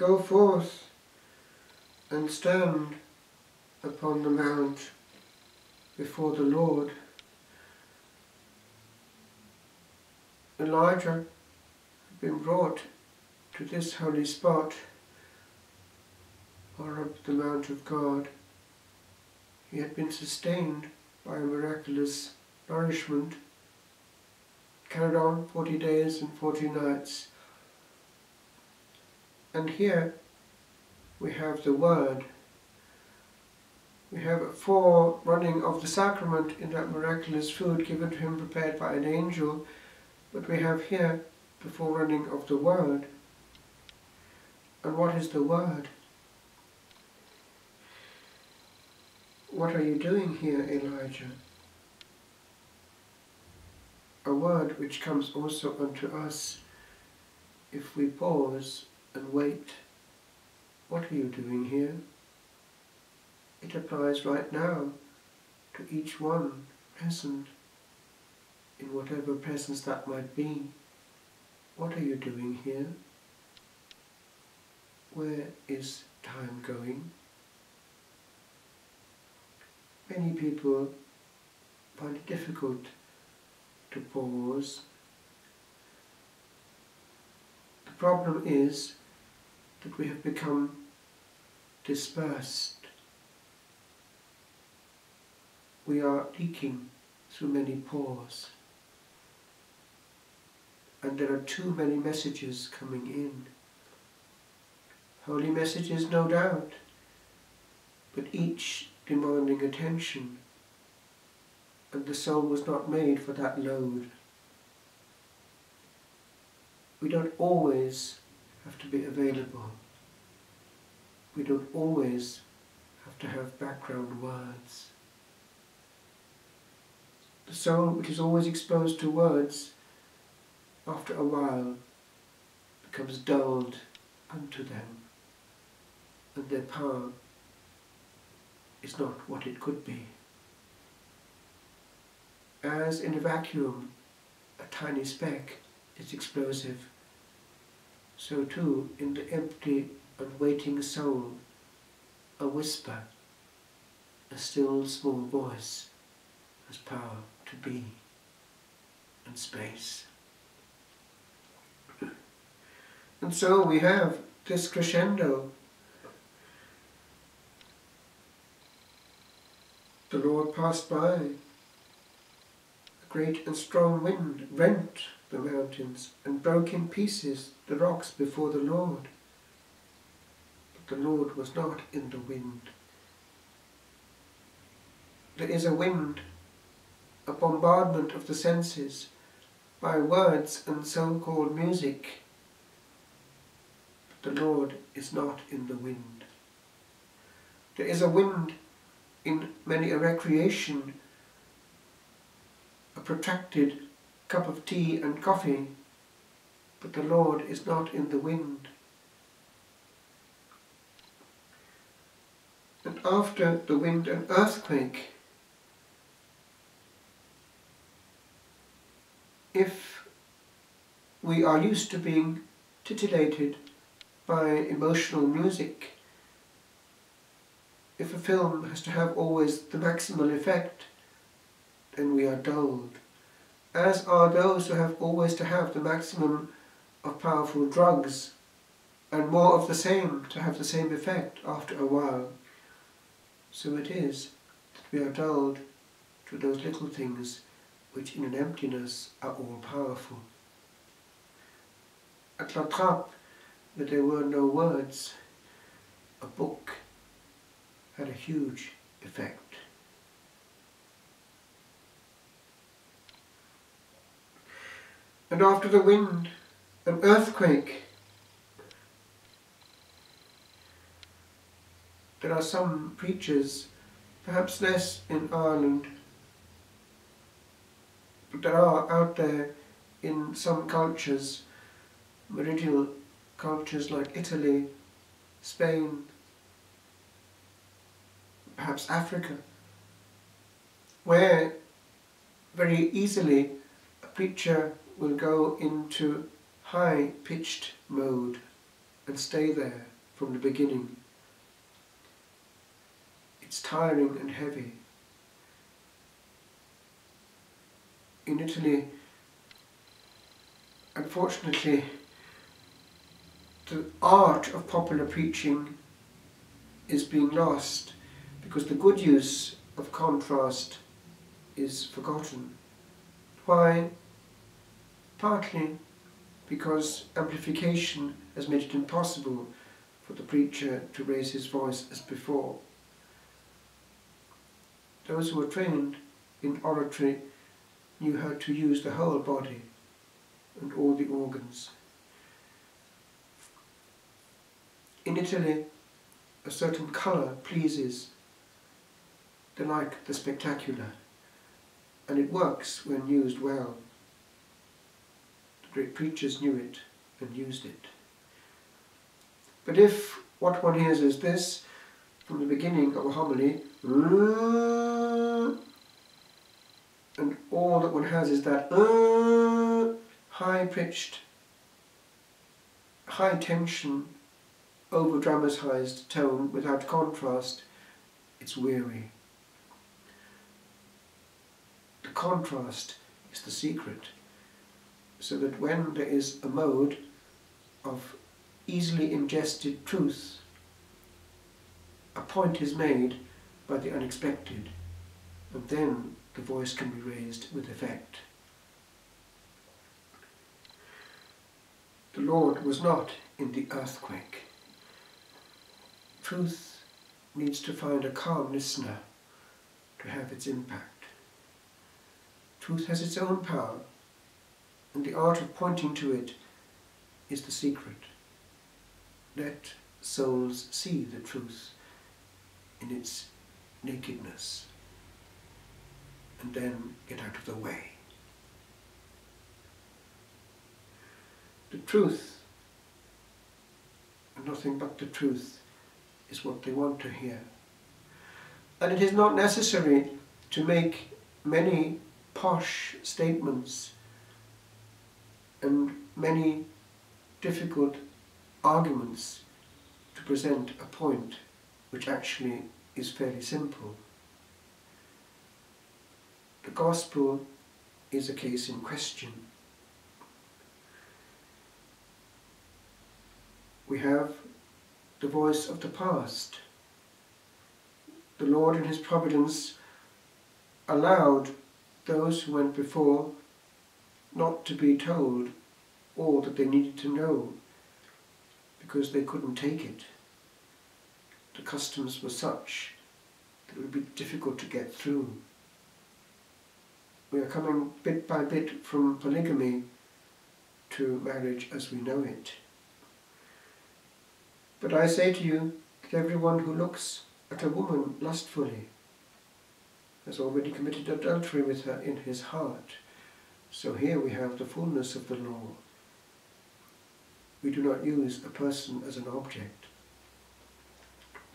go forth and stand upon the mount before the Lord. Elijah had been brought to this holy spot, or up the Mount of God. He had been sustained by a miraculous nourishment, carried on 40 days and 40 nights. And here we have the Word. We have a forerunning of the sacrament in that miraculous food given to him, prepared by an angel, but we have here the forerunning of the Word. And what is the Word? What are you doing here, Elijah? A word which comes also unto us if we pause and wait. What are you doing here? It applies right now to each one present, in whatever presence that might be. What are you doing here? Where is time going? Many people find it difficult to pause. The problem is that we have become dispersed. We are leaking through many pores, and there are too many messages coming in. Holy messages, no doubt, but each demanding attention, and the soul was not made for that load. We don't always have to be available. We don't always have to have background words. The soul which is always exposed to words, after a while, becomes dulled unto them, and their power is not what it could be. As in a vacuum, a tiny speck is explosive, so too in the empty and waiting soul, a whisper, a still small voice has power to be and space. And so we have this crescendo. The Lord passed by. A great and strong wind rent the mountains and broke in pieces the rocks before the Lord. But the Lord was not in the wind. There is a wind, a bombardment of the senses by words and so-called music. But the Lord is not in the wind. There is a wind in many a recreation, a protracted cup of tea and coffee, but the Lord is not in the wind. And after the wind and earthquake, if we are used to being titillated by emotional music, if a film has to have always the maximal effect, then we are dulled, as are those who have always to have the maximum of powerful drugs, and more of the same to have the same effect after a while. So it is that we are dulled to those little things which in an emptiness are all powerful. At La Trappe, where there were no words, a book had a huge effect. And after the wind, an earthquake. There are some preachers, perhaps less in Ireland, but there are out there in some cultures, meridional cultures like Italy, Spain, perhaps Africa, where very easily a preacher will go into high-pitched mode and stay there from the beginning. It's tiring and heavy. In Italy, unfortunately, the art of popular preaching is being lost because the good use of contrast is forgotten. Why? Partly because amplification has made it impossible for the preacher to raise his voice as before. Those who were trained in oratory knew how to use the whole body and all the organs. In Italy, a certain colour pleases. They like the spectacular, and it works when used well. The great preachers knew it and used it. But if what one hears is this, from the beginning of a homily, and all that one has is that high-pitched, high-tension, over-dramatized tone without contrast, it's weary. The contrast is the secret, so that when there is a mode of easily ingested truth, a point is made by the unexpected, and then the voice can be raised with effect. The Lord was not in the earthquake. Truth needs to find a calm listener to have its impact. Truth has its own power, and the art of pointing to it is the secret. Let souls see the truth in its nakedness, and then get out of the way. The truth, and nothing but the truth, is what they want to hear. And it is not necessary to make many posh statements and many difficult arguments to present a point which actually is fairly simple. The gospel is a case in question. We have the voice of the past. The Lord in his providence allowed those who went before not to be told all that they needed to know, because they couldn't take it. The customs were such that it would be difficult to get through. We are coming bit by bit from polygamy to marriage as we know it. But I say to you that everyone who looks at a woman lustfully has already committed adultery with her in his heart. So here we have the fullness of the law. We do not use a person as an object.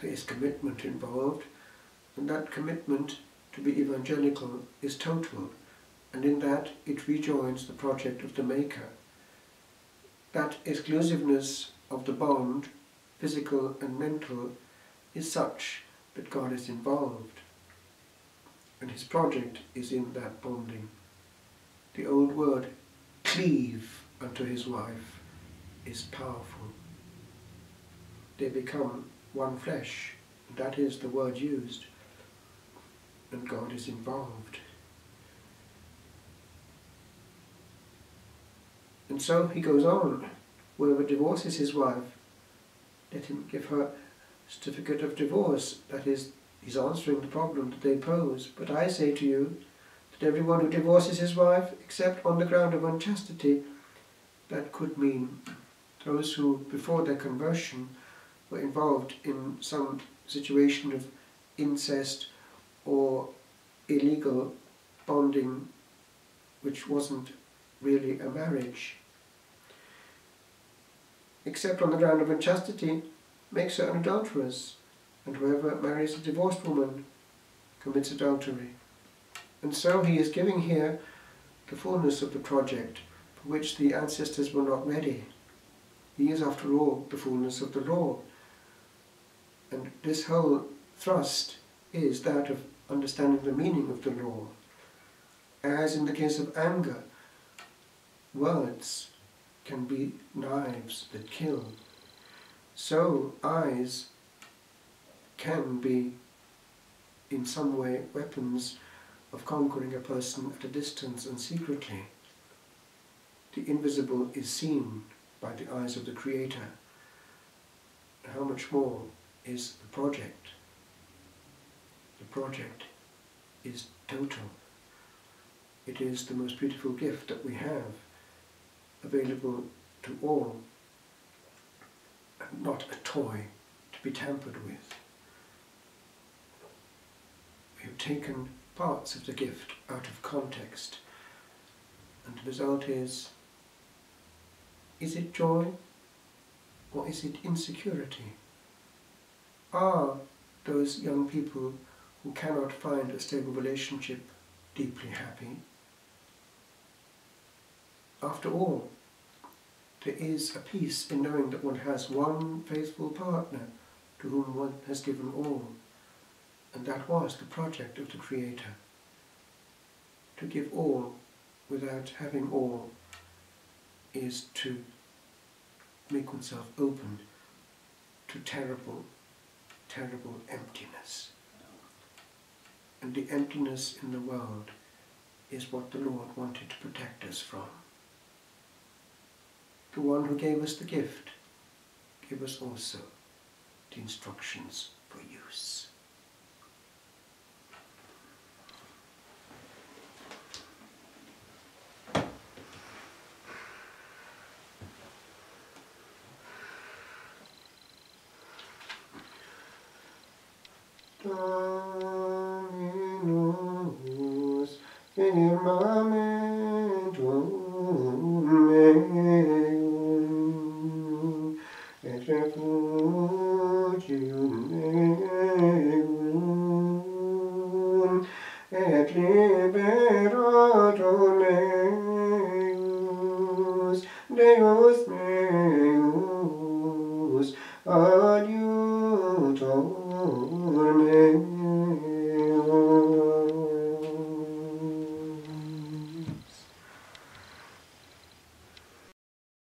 There is commitment involved, and that commitment to be evangelical is total, and in that it rejoins the project of the Maker. That exclusiveness of the bond, physical and mental, is such that God is involved, and his project is in that bonding. The old word, cleave unto his wife, is powerful. They become one flesh, and that is the word used, and God is involved. And so he goes on, whoever divorces his wife, let him give her a certificate of divorce. That is, he's answering the problem that they pose. But I say to you that everyone who divorces his wife, except on the ground of unchastity, that could mean those who, before their conversion, were involved in some situation of incest or illegal bonding which wasn't really a marriage. Except on the ground of unchastity, makes her an adulteress, and whoever marries a divorced woman commits adultery. And so he is giving here the fullness of the project for which the ancestors were not ready. He is, after all, the fullness of the law, And this whole thrust is that of understanding the meaning of the law. As in the case of anger, words can be knives that kill. So eyes can be in some way weapons of conquering a person at a distance and secretly. The invisible is seen by the eyes of the Creator. How much more is the project? The project is total. It is the most beautiful gift that we have, available to all, and not a toy to be tampered with. We have taken parts of the gift out of context, and the result is it joy or is it insecurity? Are those young people who cannot find a stable relationship deeply happy? After all, there is a peace in knowing that one has one faithful partner to whom one has given all. And that was the project of the Creator. To give all without having all is to make oneself open to terrible, terrible emptiness. And the emptiness in the world is what the Lord wanted to protect us from. The one who gave us the gift gave us also the instructions for use. Dominus firmamentum meum, et refugium meum, et liberator meus, Deus meus,